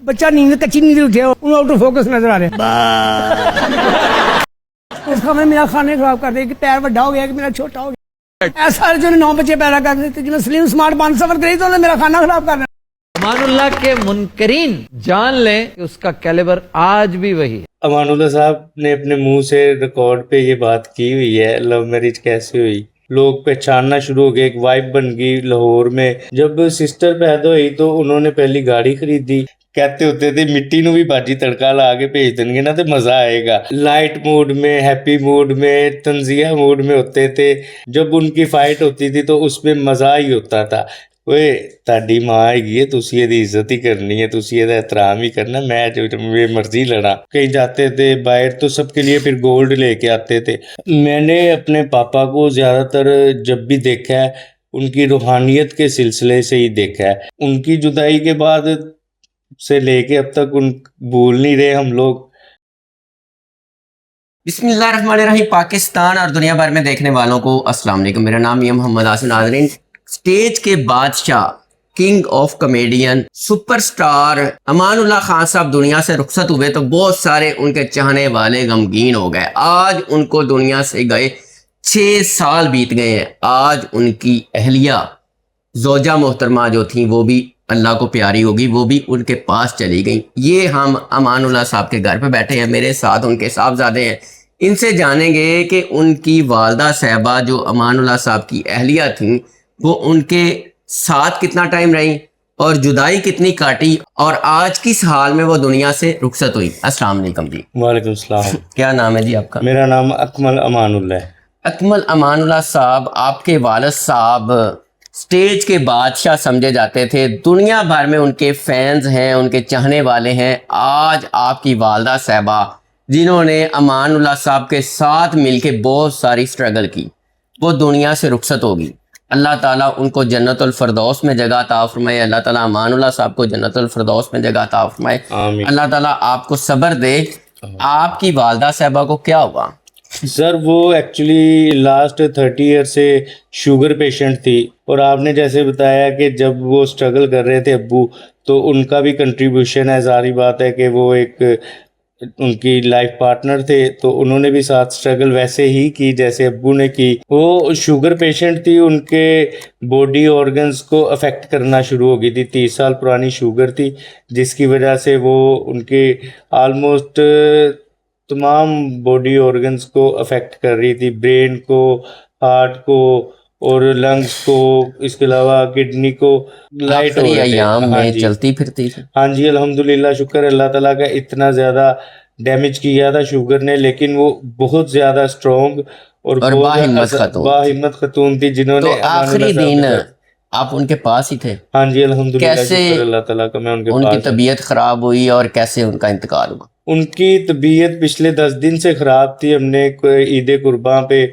بچہ نیند کچی نیند اٹھے انہوں آؤٹ آف فوکس نظر آ رہے اس کا میں میرا کھانے خراب کر دے کہ پیر بڑا ہو گیا کہ میرا چھوٹا ہو گیا. ایسا جو 9 بچے پیدا کر دیتے جنہوں سلیم سمارٹ 5 سفر کری تو انہوں نے میرا کھانا خراب کر دیا. امان اللہ کے منکرین جان لیں کہ اس کا کیلیبر آج بھی وہی ہے. امان اللہ صاحب نے اپنے منہ سے ریکارڈ پہ یہ بات کی ہوئی ہے لو میرج کیسے ہوئی. لوگ پہچاننا شروع ہو گئے, ایک وائب بن گئی لاہور میں. جب سسٹر پیدا ہوئی تو انہوں نے پہلی گاڑی خریدی. کہتے ہوتے تھے مٹی نو بھی باجی تڑکا لا کے بھیج دیں گے نا تو مزہ آئے گا. لائٹ موڈ میں, ہیپی موڈ میں, تنزیہ موڈ میں ہوتے تھے. جب ان کی فائٹ ہوتی تھی تو اس میں مزہ ہی ہوتا تھا. اوے تہاڈی ماں آئے گی تسی یہ عزت ہی کرنی ہے, تسی یہ احترام ہی کرنا, میں جو مرضی لڑا. کہیں جاتے تھے باہر تو سب کے لیے پھر گولڈ لے کے آتے تھے. میں نے اپنے پاپا کو زیادہ تر جب بھی دیکھا ہے ان کی روحانیت کے سلسلے سے ہی دیکھا ہے. ان کی جدائی کے بعد سے لے کے اب تک ان بھول نہیں رہے ہم لوگ. بسم اللہ الرحمن الرحیم. پاکستان اور دنیا بھر میں دیکھنے والوں کو السلام علیکم. میرا نام یہ محمد آصف. ناظرین, سٹیج کے بادشاہ, king of comedian, super star Aman Ullah Khan صاحب دنیا سے رخصت ہوئے تو بہت سارے ان کے چاہنے والے غمگین ہو گئے. آج ان کو دنیا سے گئے 6 سال بیت گئے ہیں. آج ان کی اہلیہ زوجہ محترمہ جو تھیں وہ بھی اللہ کو پیاری ہوگی, وہ بھی ان کے پاس چلی گئیں. یہ ہم امان اللہ صاحب کے گھر پہ بیٹھے ہیں, میرے ساتھ ان کے صاحبزادے ہیں. ان سے جانیں گے کہ ان کی والدہ صاحبہ جو امان اللہ صاحب کی اہلیہ تھیں وہ ان کے ساتھ کتنا ٹائم رہیں اور جدائی کتنی کاٹی اور آج کس حال میں وہ دنیا سے رخصت ہوئی. السلام علیکم جی. وعلیکم السلام. کیا نام ہے جی آپ کا؟ میرا نام اکمل امان اللہ ہے. اکمل امان اللہ صاحب, آپ کے والد صاحب سٹیج کے بادشاہ سمجھے جاتے تھے. دنیا بھر میں ان کے فینز ہیں, ان کے چاہنے والے ہیں. آج آپ کی والدہ صاحبہ جنہوں نے امان اللہ صاحب کے ساتھ مل کے بہت ساری سٹرگل کی وہ دنیا سے رخصت ہوگی. اللہ تعالیٰ ان کو جنت الفردوس میں جگہ عطا فرمائے. اللہ تعالیٰ امان اللہ صاحب کو جنت الفردوس میں جگہ عطا فرمائے. آمین. اللہ تعالیٰ آپ کو صبر دے. آپ کی والدہ صاحبہ کو کیا ہوا؟ سر وہ ایکچولی لاسٹ 30 ایئر سے شوگر پیشنٹ تھی, اور آپ نے جیسے بتایا کہ جب وہ سٹرگل کر رہے تھے ابو تو ان کا بھی کنٹریبیوشن ہے. ظاہری بات ہے کہ وہ ایک ان کی لائف پارٹنر تھے تو انہوں نے بھی ساتھ سٹرگل ویسے ہی کی جیسے ابو نے کی. وہ شوگر پیشنٹ تھی, ان کے باڈی آرگنز کو افیکٹ کرنا شروع ہو گئی تھی. 30 سال پرانی شوگر تھی جس کی وجہ سے وہ ان کے آلموسٹ تمام باڈی آرگنز کو افیکٹ کر رہی تھی. برین کو, ہارٹ کو اور لنگز کو, اس کے علاوہ کڈنی کو. لائٹ ہو رہے تھے. میں چلتی پھرتی تھی. ہاں جی الحمدللہ, شکر اللہ تعالیٰ کا. اتنا زیادہ ڈیمیج کیا تھا شوگر نے, لیکن وہ بہت زیادہ اسٹرانگ اور باہمت خاتون تھی جنہوں نے آخری دن آپ ان کے پاس ہی تھے. ہاں جی الحمدللہ, کیسے شکر اللہ تعالیٰ کا میں ان کے پاس. ان کی طبیعت خراب ہوئی اور کیسے ان کا انتقال ہوا؟ ان کی طبیعت پچھلے 10 دن سے خراب تھی. ہم نے عید قرباں پہ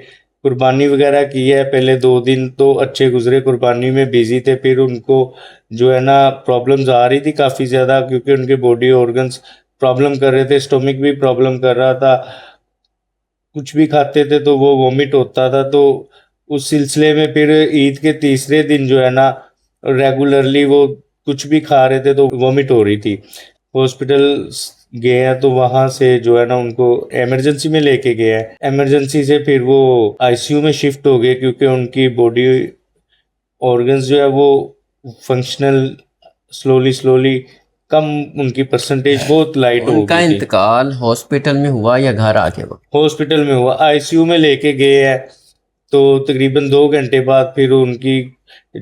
قربانی وغیرہ کی ہے. پہلے 2 دن تو اچھے گزرے, قربانی میں بیزی تھے. پھر ان کو جو ہے نا پرابلمز آ رہی تھی کافی زیادہ, کیونکہ ان کے باڈی آرگنز پرابلم کر رہے تھے. اسٹومک بھی پرابلم کر رہا تھا, کچھ بھی کھاتے تھے تو وہ وومٹ ہوتا تھا. تو اس سلسلے میں پھر عید کے تیسرے دن جو ہے نا ریگولرلی وہ کچھ بھی کھا رہے تھے تو وومٹ ہو رہی تھی. ہاسپٹل گئے ہیں تو وہاں سے جو ہے نا ان کو ایمرجنسی میں لے کے گئے ہیں. ایمرجنسی سے پھر وہ آئی سی یو میں شفٹ ہو گئے کیونکہ ان کی باڈی آرگنز جو ہے وہ فنکشنل سلولی کم, ان کی پرسنٹیج بہت لائٹ ہو گئی. ان کا انتقال ہاسپٹل میں ہوا یا گھر آ کے ہوا؟ ہاسپٹل میں ہوا. آئی سی یو میں لے کے گئے ہیں تو تقریباً 2 گھنٹے بعد پھر ان کی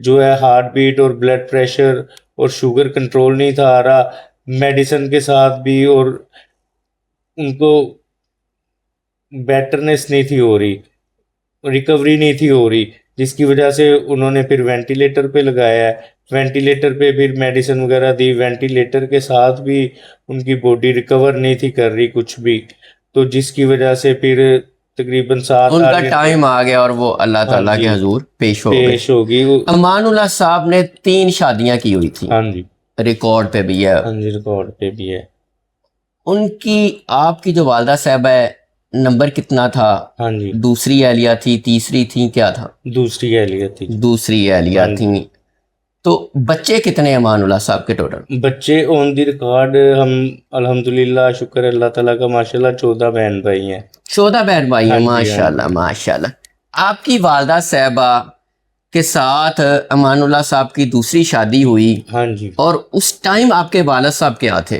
جو ہے ہارٹ بیٹ اور بلڈ پریشر اور شوگر کنٹرول نہیں تھا آ رہا, میڈیسن کے ساتھ بھی, اور ان کو بیٹرنس نہیں تھی ہو رہی, ریکوری نہیں تھی ہو رہی, جس کی وجہ سے انہوں نے پھر وینٹیلیٹر پہ لگایا ہے. وینٹیلیٹر پہ پھر میڈیسن وغیرہ دی. وینٹیلیٹر کے ساتھ بھی ان کی باڈی ریکور نہیں تھی کر رہی کچھ بھی, تو جس کی وجہ سے پھر تقریباً 7 ان کا ٹائم آ گیا اور وہ اللہ تعالیٰ کے حضور پیش ہو گئی. امان اللہ صاحب نے 3 شادیاں کی ہوئی تھی. ہاں جی ریکارڈ پہ بھی ہے. ہاں جی ریکارڈ پہ بھی ہے. ان کی آپ کی جو والدہ صاحب ہے نمبر کتنا تھا؟ ہاں جی دوسری اہلیہ تھی, تیسری تھی, کیا تھا؟ دوسری اہلیہ تھی. دوسری اہلیہ تھی. تو بچے کتنے امان اللہ صاحب کے ٹوٹل؟ بچے آن دی ریکارڈ ہم الحمدللہ شکر اللہ تعالیٰ کا ماشاءاللہ 14 بہن بھائی ہیں. 14 بہن بھائی ہیں. ہاں جی، ماشاء اللہ ماشاء اللہ. آپ کی والدہ صاحبہ کے ساتھ امان اللہ صاحب کی دوسری شادی ہوئی ہاں جی. اور اس ٹائم آپ کے والد صاحب کیا تھے؟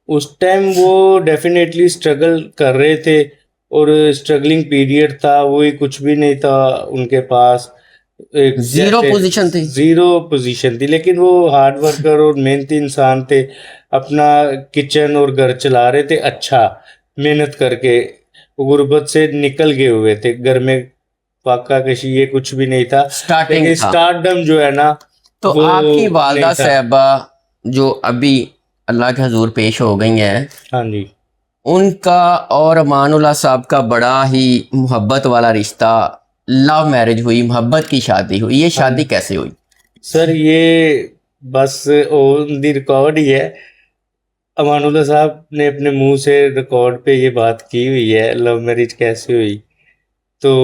اس ٹائم وہ ڈیفینیٹلی اسٹرگل کر رہے تھے اور اسٹرگلنگ پیریڈ تھا. وہی کچھ بھی نہیں تھا ان کے پاس. زیرو پوزیشن تھی. زیرو پوزیشن تھی، لیکن وہ ہارڈ ورکر اور محنتی انسان تھے. اپنا کچن اور گھر چلا رہے تھے اچھا محنت کر کے. غربت سے نکل گئے ہوئے تھے. گھر میں فاقہ کشی یہ کچھ بھی نہیں تھا. اسٹارٹنگ تھا. اسٹارڈم جو ہے نا تو وہ آپ کی والدہ نہیں تھا. صاحبہ جو ابھی اللہ کے حضور پیش ہو گئی ہیں، ہاں جی. ان کا اور امان اللہ صاحب کا بڑا ہی محبت والا رشتہ، لو میرج ہوئی، محبت کی شادی ہوئی. یہ شادی کیسے ہوئی؟ سر یہ بس آن دی ریکارڈ ہی ہے. امان اللہ صاحب نے اپنے منہ سے ریکارڈ پہ یہ بات کی ہوئی ہے لو میرج کیسے ہوئی. تو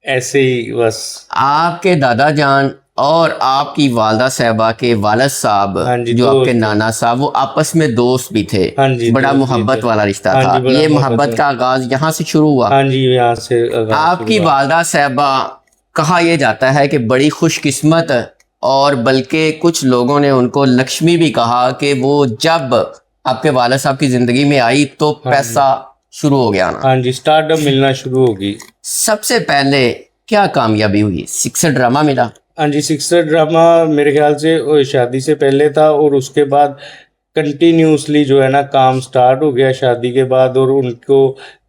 ایسے ہی بس. آپ کے دادا جان اور آپ کی والدہ صاحبہ کے والد صاحب ہاں جی، جو آپ کے دوست. نانا صاحب، وہ آپس میں دوست بھی تھے. ہاں جی، بڑا دوست بھی محبت تھے. والا رشتہ ہاں تھا. جی، بڑا یہ محبت محبت کا آغاز یہاں سے شروع ہوا. ہاں جی، یہاں سے آپ کی والدہ صاحبہ کہا یہ جاتا ہے کہ بڑی خوش قسمت، اور بلکہ کچھ لوگوں نے ان کو لکشمی بھی کہا کہ وہ جب آپ کے والد صاحب کی زندگی میں آئی تو پیسہ شروع ہو گیا نا. ہاں جی، اسٹارٹ اپ ملنا شروع ہوگی. سب سے پہلے کیا کامیابی ہوئی؟ 6 ڈرامہ ملا. ہاں جی، 6 ڈرامہ میرے خیال سے شادی سے پہلے تھا، اور اس کے بعد کنٹینیوسلی جو ہے نا کام سٹارٹ ہو گیا شادی کے بعد. اور ان کو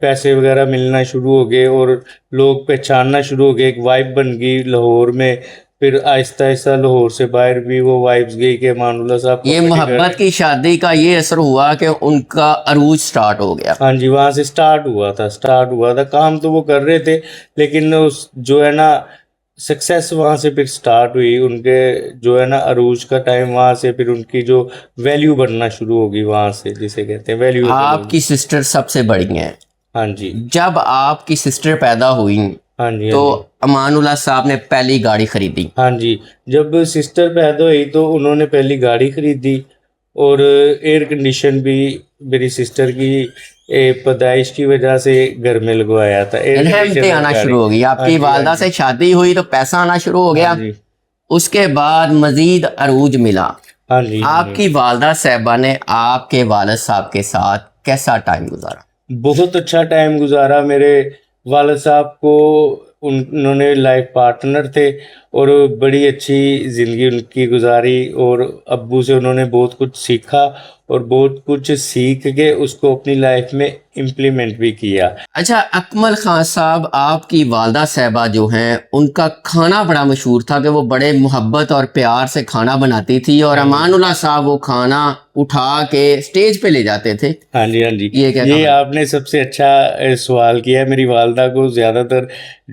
پیسے وغیرہ ملنا شروع ہو گئے اور لوگ پہچاننا شروع ہو گئے. ایک وائب بن گئی لاہور میں. پھر آہستہ آہستہ لاہور سے باہر بھی وہ وائبس گئی کہ امان اللہ صاحب کو یہ محبت کی شادی کا یہ اثر ہوا کہ ان کا عروج سٹارٹ ہو گیا. ہاں جی، وہاں سے سٹارٹ ہوا تھا. کام تو وہ کر رہے تھے، لیکن اس جو ہے نا سکسیس وہاں سے پھر سٹارٹ ہوئی. ان کے جو ہے نا عروج کا ٹائم وہاں سے پھر ان کی جو ویلیو بننا شروع ہوگی وہاں سے، جسے کہتے ہیں ویلیو. آپ کی سسٹر سب سے بڑی ہیں. ہاں جی. جب آپ کی سسٹر پیدا ہوئی ہاں جی. تو امان اللہ صاحب نے پہلی گاڑی خریدی. ہاں جی، جب سسٹر پیدا ہوئی تو انہوں نے پہلی گاڑی خریدی، اور ایئر کنڈیشن بھی میری سسٹر کی پیدائش کی وجہ سے گھر میں لگوایا تھا. رحمتیں آنا شروع ہو گئی. آپ کی والدہ سے شادی ہوئی تو پیسہ آنا شروع ہو گیا. اس کے بعد مزید عروج ملا. ہاں جی. آپ کی والدہ صاحبہ نے آپ کے والد صاحب کے ساتھ کیسا ٹائم گزارا؟ بہت اچھا ٹائم گزارا. میرے والد صاحب کو انہوں نے لائف پارٹنر تھے، اور بڑی اچھی زندگی ان کی گزاری. اور ابو سے انہوں نے بہت کچھ سیکھا، اور بہت کچھ سیکھ کے اس کو اپنی لائف میں امپلیمنٹ بھی کیا. اچھا، اکمل خان صاحب، آپ کی والدہ صاحبہ جو ہیں ان کا کھانا بڑا مشہور تھا کہ وہ بڑے محبت اور پیار سے کھانا بناتی تھی، اور امان اللہ صاحب وہ کھانا اٹھا کے سٹیج پہ لے جاتے تھے. ہاں جی. ہاں جی، یہ آپ نے سب سے اچھا سوال کیا ہے. میری والدہ کو زیادہ تر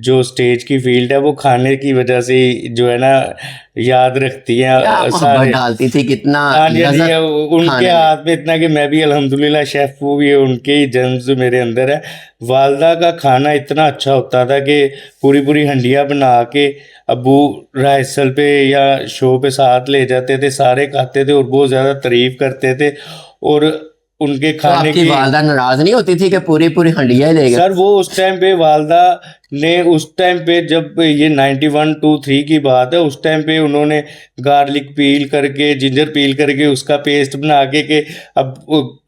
جو سٹیج کی فیلڈ ہے وہ کھانے کی وجہ سے جو ہے نا یاد رکھتی ہیں محبت ڈالتی تھی کتنا. ہاں جی. ان کے ہاتھ میں اتنا کہ میں بھی الحمدللہ شیف ہوں. یہ ان کے ہی جنز میرے اندر ہے. والدہ کا کھانا اتنا اچھا ہوتا تھا کہ پوری ہنڈیاں بنا کے ابو ریہرسل پہ یا شو پہ ساتھ لے جاتے تھے. سارے کھاتے تھے اور بہت زیادہ تعریف کرتے تھے. اور ان کے کھانے کی والدہ ناراض نہیں ہوتی تھی کہ پوری ہنڈیاں لے گئے؟ سر وہ اس ٹائم پہ والدہ نے اس ٹائم پہ جب یہ 91-2-3 کی بات ہے، اس ٹائم پہ انہوں نے گارلک پیل کر کے جنجر پیل کر کے اس کا پیسٹ بنا کے اب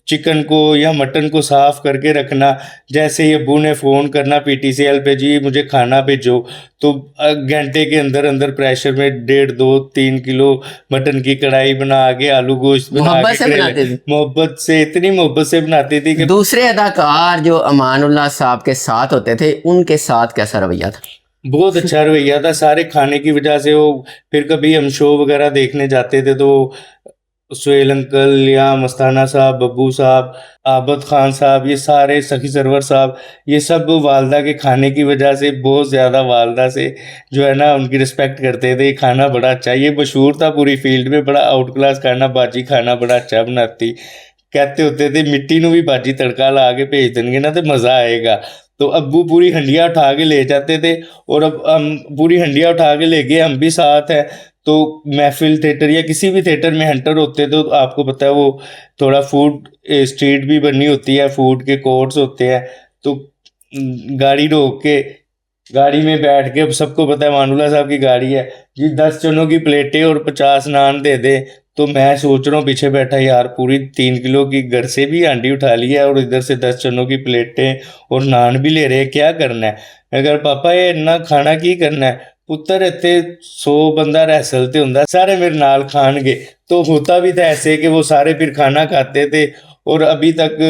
چکن کو یا مٹن کو صاف کر کے رکھنا. جیسے ہی ابو نے فون کرنا PTCL پہ، جی مجھے کھانا بھیجو، تو گھنٹے کے اندر پریشر میں 1.5-2-3 کلو مٹن کی کڑھائی بنا کے آلو گوشت بنا کے محبت سے اتنی محبت سے بناتی تھی کہ. دوسرے اداکار جو امان اللہ صاحب کے ساتھ ہوتے تھے ان کے ساتھ کیسا رویہ تھا؟ بہت اچھا رویہ تھا. سارے کھانے کی وجہ سے وہ پھر کبھی ہم شو وغیرہ دیکھنے جاتے تھے تو سہیل انکل یا مستانہ صاحب، ببو صاحب، عابد خان صاحب، یہ سارے سخی سرور صاحب، یہ سب والدہ کے کھانے کی وجہ سے بہت زیادہ والدہ سے جو ہے نا ان کی رسپیکٹ کرتے تھے. کھانا بڑا اچھا، یہ مشہور تھا پوری فیلڈ میں، بڑا آؤٹ کلاس کھانا. باجی کھانا بڑا اچھا بناتی. کہتے ہوتے تھے مٹی نو بھی باجی تڑکا لا کے بھیج دیں گے نا تو مزہ آئے گا. تو ابو پوری ہنڈیا اٹھا کے لے جاتے تھے, اور اب ہم پوری ہنڈیا اٹھا کے لے گئے, ہم بھی ساتھ ہیں. تو محفل تھیٹر یا کسی بھی تھیٹر میں ہنٹر ہوتے تو آپ کو پتہ ہے وہ تھوڑا فوڈ اسٹریٹ بھی بنی ہوتی ہے, فوڈ کے کورٹس ہوتے ہیں. تو گاڑی روک کے گاڑی میں بیٹھ کے, سب کو پتہ ہے امان اللہ صاحب کی گاڑی ہے جی, 10 چنوں کی پلیٹیں اور 50 نان دے دیں. تو میں سوچ رہا ہوں پیچھے بیٹھا, یار پوری 3 کلو کی گھر سے بھی ہانڈی اٹھا لی ہے اور ادھر سے 10 چنوں کی پلیٹیں اور نان بھی لے رہے, کیا کرنا ہے. اگر پاپا یہ اتنا کھانا کی کرنا ہے, پتر اتنے 100 بندہ رہسل تے ہوندا, سارے میرے نال کھان گے. تو ہوتا بھی تھا ایسے کہ وہ سارے پھر کھانا کھاتے تھے. اور ابھی تک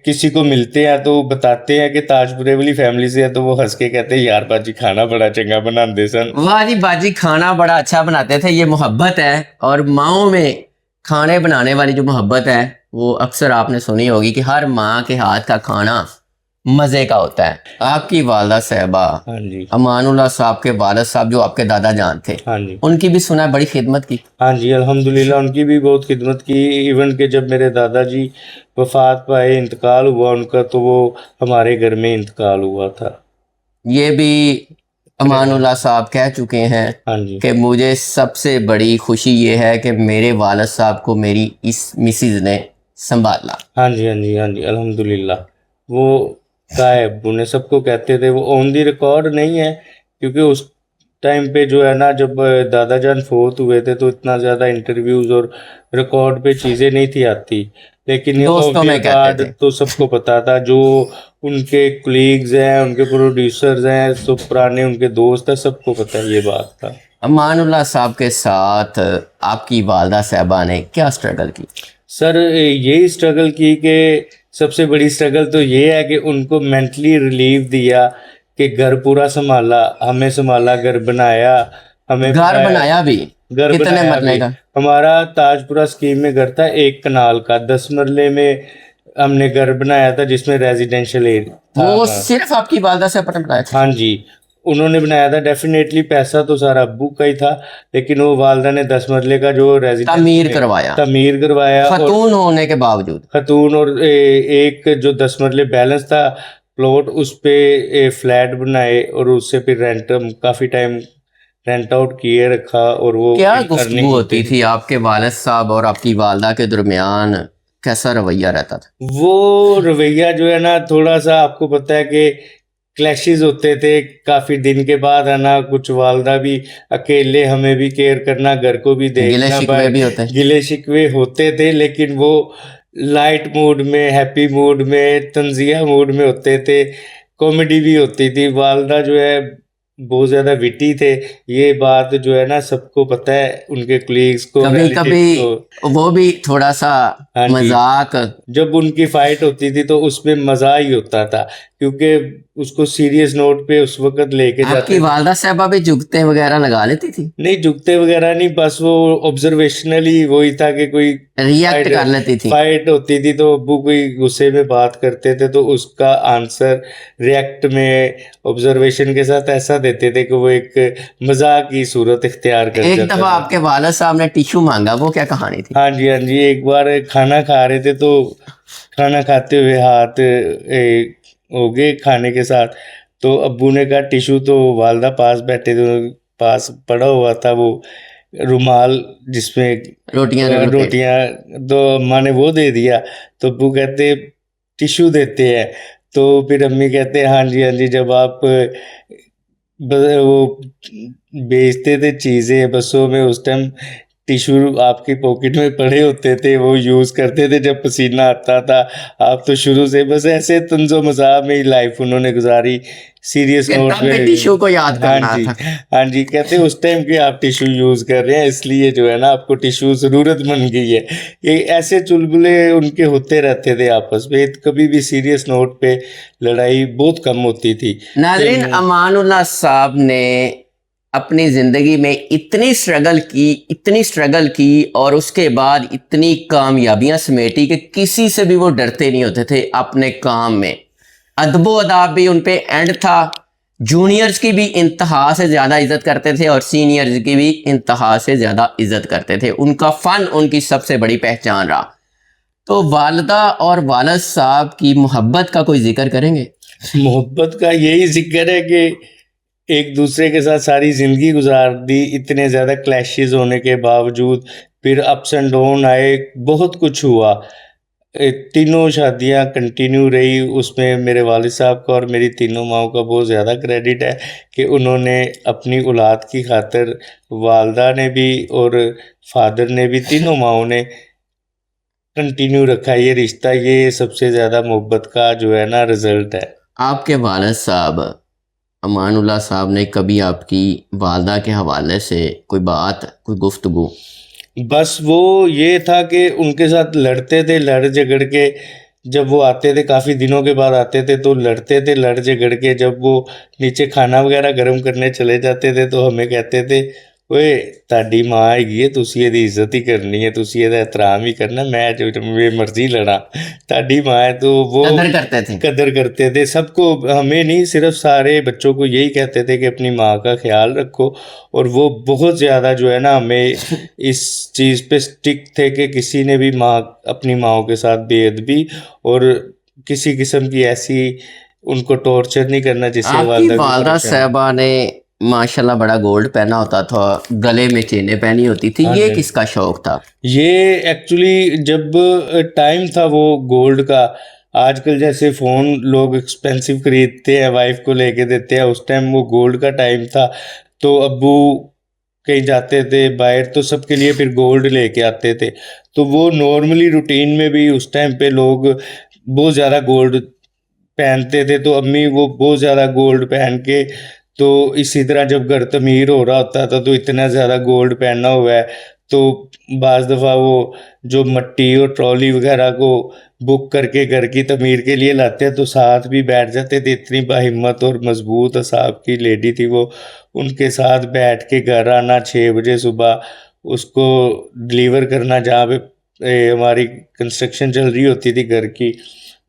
کسی کو ملتے ہیں تو بتاتے ہیں کہ تاج پورے والی فیملی سے ہے, تو وہ ہنس کے کہتے ہیں یار باجی کھانا بڑا چنگا بناندے سن. واہ جی باجی کھانا بڑا اچھا بناتے تھے, یہ محبت ہے. اور ماؤں میں کھانے بنانے والی جو محبت ہے وہ اکثر آپ نے سنی ہوگی کہ ہر ماں کے ہاتھ کا کھانا مزے کا ہوتا ہے. آپ کی والدہ صاحبہ ہاں جی, امان اللہ صاحب کے والد صاحب جو آپ کے دادا جان تھے, ہاں جی, ان کی بھی سنا ہے بڑی خدمت کی. ہاں جی, الحمدللہ ان کی بھی بہت خدمت کی. ایون کہ جب میرے دادا جی وفات پائے, انتقال ہوا ان کا, تو وہ ہمارے گھر میں انتقال ہوا تھا. یہ بھی امان اللہ صاحب کہہ چکے ہیں ہاں جی, کہ مجھے سب سے بڑی خوشی یہ ہے کہ میرے والد صاحب کو میری اس مسز نے سنبھالا. ہاں جی, ہاں جی, ہاں جی, الحمدللہ. وہ ابو نے سب کو کہتے تھے, وہ آن دی ریکارڈ نہیں ہے کیونکہ اس ٹائم پہ جو ہے نا جب دادا جان فوت ہوئے تھے تو اتنا زیادہ انٹرویوز اور ریکارڈ پہ چیزیں نہیں تھی آتی, لیکن دوستوں میں کہتے تھے. تو سب کو پتا تھا. جو ان کے کولیگز ہیں, ان کے پروڈیوسرز ہیں, تو پرانے ان کے دوست ہیں, سب کو پتا ہے یہ بات تھا. امان اللہ صاحب کے ساتھ آپ کی والدہ صاحبہ نے کیا سٹرگل کی؟ سر یہی اسٹرگل کی کہ سب سے بڑی اسٹرگل تو یہ ہے کہ ان کو مینٹلی ریلیف دیا کہ گھر پورا سنبھالا, ہمیں سنبھالا, گھر بنایا, ہمیں گھر بنایا بھی گھر کتنے بنایا مرلے بھی. کا؟ ہمارا تاج پورہ اسکیم میں گھر تھا 1 کنال کا, 10 مرلے میں ہم نے گھر بنایا تھا جس میں ریزیڈینشیل ایریا تھا. وہ صرف آپ کی والدہ سے پٹن بنایا تھا؟ ہاں جی, انہوں نے بنایا تھا. ڈیفینیٹلی پیسہ تو سارا ابو کا ہی تھا, لیکن وہ والدہ نے 10 مرلے کا جو تعمیر کروایا, تعمیر کروایا, خاتون ہونے کے باوجود. خاتون, اور ایک جو 10 مرلے بیلنس تھا پلاٹ, اس پہ فلیٹ بنائے اور اس سے پھر رینٹ کافی ٹائم رینٹ آؤٹ کیے رکھا. اور وہ کیا گفتگو ہوتی تھی آپ کے والد صاحب اور آپ کی والدہ کے درمیان, کیسا رویہ رہتا تھا؟ وہ رویہ جو ہے نا تھوڑا سا آپ کو پتہ ہے کہ کلیشز ہوتے تھے کافی دن کے بعد, ہے نا. کچھ والدہ بھی اکیلے, ہمیں بھی کیئر کرنا, گھر کو بھی گلے دیکھنا, شکوے بھی ہوتے ہیں. گلے شکوے ہوتے تھے, لیکن وہ لائٹ موڈ میں, ہیپی موڈ میں, تنزیہ موڈ میں ہوتے تھے. کامیڈی بھی ہوتی تھی. والدہ جو ہے بہت زیادہ وٹی تھے, یہ بات جو ہے نا سب کو پتہ ہے, ان کے کولیگز کو, کبھی کبھی وہ بھی تھوڑا سا ہاں جی. مذاق. جب ان کی فائٹ ہوتی تھی تو اس میں مزہ ہی ہوتا تھا, کیونکہ اس کو سیریس نوٹ پہ اس وقت لے کے آپ جاتے کی والدہ صاحبہ بھی جگتے وغیرہ لگا لیتی تھی؟ نہیں, جھکتے وغیرہ نہیں, بس وہ آبزرویشنلی وہی تھا کہ کوئی ریئیکٹ کر لیتی تھی. فائٹ ہوتی تھی تو ابو کوئی غصے میں بات کرتے تھے تو اس کا آنسر ریئیکٹ میں آبزرویشن کے ساتھ ایسا دیتے تھے کہ وہ ایک مزاق کی صورت اختیار کر ایک جاتا دفعہ تھا. آپ کے والد صاحب نے ٹیشو مانگا, وہ کیا کہانی تھی؟ ہاں جی, ہاں جی, ایک بار کھانا کھا رہے تھے تو کھانا کھاتے ہوئے ہاتھ ہو گئے کھانے کے ساتھ, تو ابو نے کہا ٹیشو, تو والدہ پاس بیٹھے تھے, پاس پڑا ہوا تھا وہ رومال جس میں روٹیاں, تو اماں نے وہ دے دیا. تو ابو کہتے ٹیشو دیتے ہیں, تو پھر امی کہتے ہاں جی, ہاں جی. جب آپ وہ بیچتے تھے چیزیں بسوں میں, اس ٹائم ٹیشو آپ کی پاکٹ میں پڑے ہوتے تھے, وہ یوز کرتے تھے جب پسینہ آتا تھا. آپ تو شروع سے بس ایسے طنز و مزاح میں ہی لائف انہوں نے گزاری, سیریس نوٹ پہ. ٹیشو کو یاد کرنا ہاں جی, تھا. ہاں جی, کہتے اس ٹائم کہ آپ ٹیشو یوز کر رہے ہیں, اس لیے جو ہے نا آپ کو ٹیشو ضرورت بن گئی ہے. یہ ایسے چلبلے ان کے ہوتے رہتے تھے آپس میں, کبھی بھی سیریس نوٹ پہ لڑائی بہت کم ہوتی تھی. ناظرین, امان اللہ صاحب نے اپنی زندگی میں اتنی سٹرگل کی اور اس کے بعد اتنی کامیابیاں سمیٹی کہ کسی سے بھی وہ ڈرتے نہیں ہوتے تھے اپنے کام میں. ادب و اداب بھی ان پہ اینڈ تھا, جونیئرز کی بھی انتہا سے زیادہ عزت کرتے تھے اور سینئرز کی بھی انتہا سے زیادہ عزت کرتے تھے. ان کا فن ان کی سب سے بڑی پہچان رہا. تو والدہ اور والد صاحب کی محبت کا کوئی ذکر کریں گے؟ محبت کا یہی ذکر ہے کہ ایک دوسرے کے ساتھ ساری زندگی گزار دی، اتنے زیادہ کلیشز ہونے کے باوجود، پھر اپس اینڈ ڈاؤن آئے، بہت کچھ ہوا، تینوں شادیاں کنٹینیو رہی۔ اس میں میرے والد صاحب کا اور میری تینوں ماؤں کا بہت زیادہ کریڈٹ ہے کہ انہوں نے اپنی اولاد کی خاطر، والدہ نے بھی اور فادر نے بھی، تینوں ماؤں نے کنٹینیو رکھا یہ رشتہ۔ یہ سب سے زیادہ محبت کا جو ہے نا رزلٹ ہے۔ آپ کے والد صاحب امان اللہ صاحب نے کبھی آپ کی والدہ کے حوالے سے کوئی بات، کوئی گفتگو؟ بس وہ یہ تھا کہ ان کے ساتھ لڑتے تھے، لڑ جھگڑ کے جب وہ آتے تھے، کافی دنوں کے بعد آتے تھے تو لڑتے تھے، لڑ جھگڑ کے جب وہ نیچے کھانا وغیرہ گرم کرنے چلے جاتے تھے تو ہمیں کہتے تھے، اوئے تہاڈی ماں آئے ہے، تسی یہ عزت ہی کرنی ہے، تسی یہ احترام ہی کرنا، میں جو مرضی لڑا، تہاڈی ماں ہے۔ تو وہ قدر کرتے تھے؟ قدر کرتے تھے سب کو، ہمیں نہیں، صرف سارے بچوں کو یہی کہتے تھے کہ اپنی ماں کا خیال رکھو۔ اور وہ بہت زیادہ جو ہے نا ہمیں اس چیز پہ سٹک تھے کہ کسی نے بھی اپنی ماؤں کے ساتھ بے ادبی اور کسی قسم کی ایسی ان کو ٹارچر نہیں کرنا جس سے آپ کی والدہ کو والدہ پریشانی۔ صاحبہ نے ماشاءاللہ بڑا گولڈ پہنا ہوتا تھا، گلے میں چینیں پہنی ہوتی تھی، یہ کس کا شوق تھا؟ یہ ایکچولی جب ٹائم تھا وہ گولڈ کا، آج کل جیسے فون لوگ ایکسپینسو خریدتے ہیں، وائف کو لے کے دیتے ہیں، اس ٹائم وہ گولڈ کا ٹائم تھا، تو ابو کہیں جاتے تھے باہر تو سب کے لیے پھر گولڈ لے کے آتے تھے۔ تو وہ نارملی روٹین میں بھی اس ٹائم پہ لوگ بہت زیادہ گولڈ پہنتے تھے، تو امی وہ بہت زیادہ گولڈ پہن کے، تو اسی طرح جب گھر تعمیر ہو رہا ہوتا تھا تو اتنا زیادہ گولڈ پہنا ہوا ہے، تو بعض دفعہ وہ جو مٹی اور ٹرالی وغیرہ کو بک کر کے گھر کی تعمیر کے لیے لاتے ہیں تو ساتھ بھی بیٹھ جاتے تھے۔ اتنی باہمت اور مضبوط اعصاب کی لیڈی تھی وہ، ان کے ساتھ بیٹھ کے گھر آنا 6 بجے صبح، اس کو ڈلیور کرنا جہاں پہ ہماری کنسٹرکشن چل رہی ہوتی تھی گھر کی،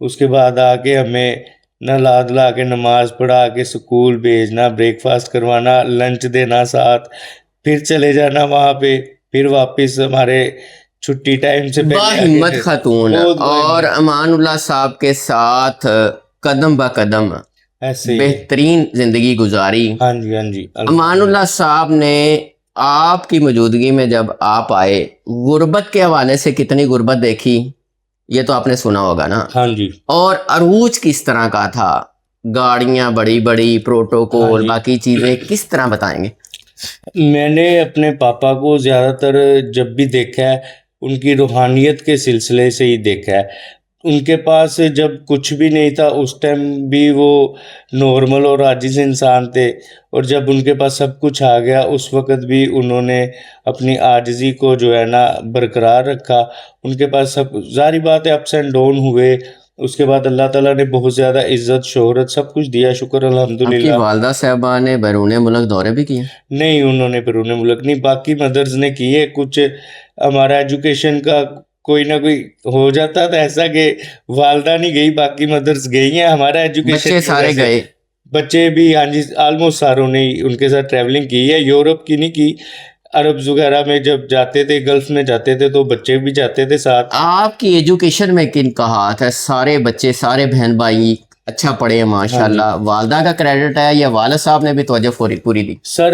اس کے بعد آ کے ہمیں نہلا دھلا کے نماز پڑھا کے سکول بھیجنا، بریک فاسٹ کروانا، لنچ دینا ساتھ، پھر چلے جانا وہاں پہ، پھر واپس ہمارے چھٹی ٹائم سے باہمت خاتون، بہت اور امان اللہ صاحب کے ساتھ قدم با قدم ایسے ہی۔ بہترین زندگی گزاری۔ ہاں جی ہاں جی۔ امان اللہ صاحب نے آپ کی موجودگی میں جب آپ آئے، غربت کے حوالے سے کتنی غربت دیکھی یہ تو آپ نے سنا ہوگا نا؟ ہاں جی۔ اور عروج کس طرح کا تھا؟ گاڑیاں بڑی بڑی، پروٹوکول، باقی چیزیں کس طرح بتائیں گے؟ میں نے اپنے پاپا کو زیادہ تر جب بھی دیکھا ہے ان کی روحانیت کے سلسلے سے ہی دیکھا ہے۔ ان کے پاس جب کچھ بھی نہیں تھا اس ٹائم بھی وہ نارمل اور عاجز انسان تھے، اور جب ان کے پاس سب کچھ آ گیا اس وقت بھی انہوں نے اپنی عاجزی کو جو ہے نا برقرار رکھا۔ ان کے پاس سب، ظاہری بات ہے اپس اینڈ ڈاؤن ہوئے، اس کے بعد اللہ تعالیٰ نے بہت زیادہ عزت، شہرت، سب کچھ دیا، شکر آپ کی الحمدللہ۔ والدہ صاحبہ نے بیرون ملک دورے بھی کیے؟ نہیں، انہوں نے بیرون ملک نہیں، باقی مدرز نے کی ہے کچھ۔ ہمارا ایجوکیشن کا کوئی نہ کوئی ہو جاتا تھا ایسا کہ والدہ نہیں گئی، باقی مدرز گئی ہیں۔ ہمارا ایجوکیشن بچے سارے گئے؟ بچے بھی، ہاں جی، آلموسٹ ساروں نے ان کے ساتھ ٹریولنگ کی ہے، یورپ کی نہیں کی، عرب وغیرہ میں جب جاتے تھے، گلف میں جاتے تھے تو بچے بھی جاتے تھے ساتھ۔ آپ کی ایجوکیشن میں کن کا ہاتھ ہے؟ سارے بچے، سارے بہن بھائی اچھا پڑھے ہیں ماشاءاللہ، والدہ کا کریڈٹ ہے یا والد صاحب نے بھی توجہ پوری دی؟ سر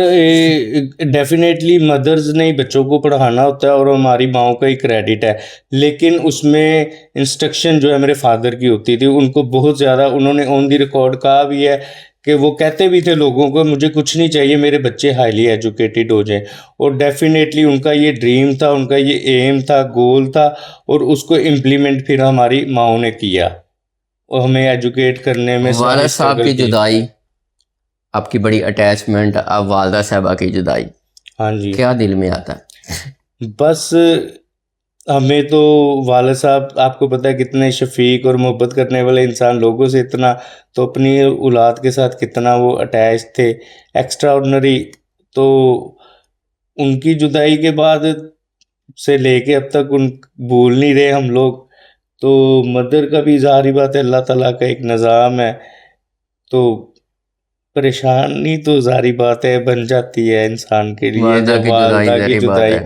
ڈیفینیٹلی مدرز نے ہی بچوں کو پڑھانا ہوتا ہے اور ہماری ماؤں کا ہی کریڈٹ ہے، لیکن اس میں انسٹرکشن جو ہے میرے فادر کی ہوتی تھی، ان کو بہت زیادہ، انہوں نے آن دی ریکارڈ کہا بھی ہے کہ وہ کہتے بھی تھے لوگوں کو، مجھے کچھ نہیں چاہیے، میرے بچے ہائیلی ایجوکیٹڈ ہو جائیں، اور ڈیفینیٹلی ان کا یہ ڈریم تھا، ان کا یہ ایم تھا، گول تھا، اور اس کو امپلیمنٹ پھر ہماری ماؤں نے کیا اور ہمیں ایجوکیٹ کرنے میں والد صاحب کی جدائی، آپ کی بڑی اٹیچمنٹ، اب والدہ صاحبہ کی جدائی، ہاں جی، کیا دل میں آتا ہے؟ بس ہمیں تو والد صاحب، آپ کو پتہ ہے کتنے شفیق اور محبت کرنے والے انسان، لوگوں سے اتنا، تو اپنی اولاد کے ساتھ کتنا وہ اٹیچ تھے، ایکسٹرا آرڈنری۔ تو ان کی جدائی کے بعد سے لے کے اب تک ان بھول نہیں رہے ہم لوگ۔ تو مدر کا بھی ظاہری بات ہے اللہ تعالیٰ کا ایک نظام ہے، تو پریشانی تو ظاہری بات ہے بن جاتی ہے انسان کے لیے والدہ جب کی جدائی والدہ کی ظاہری بات جدائی ہے۔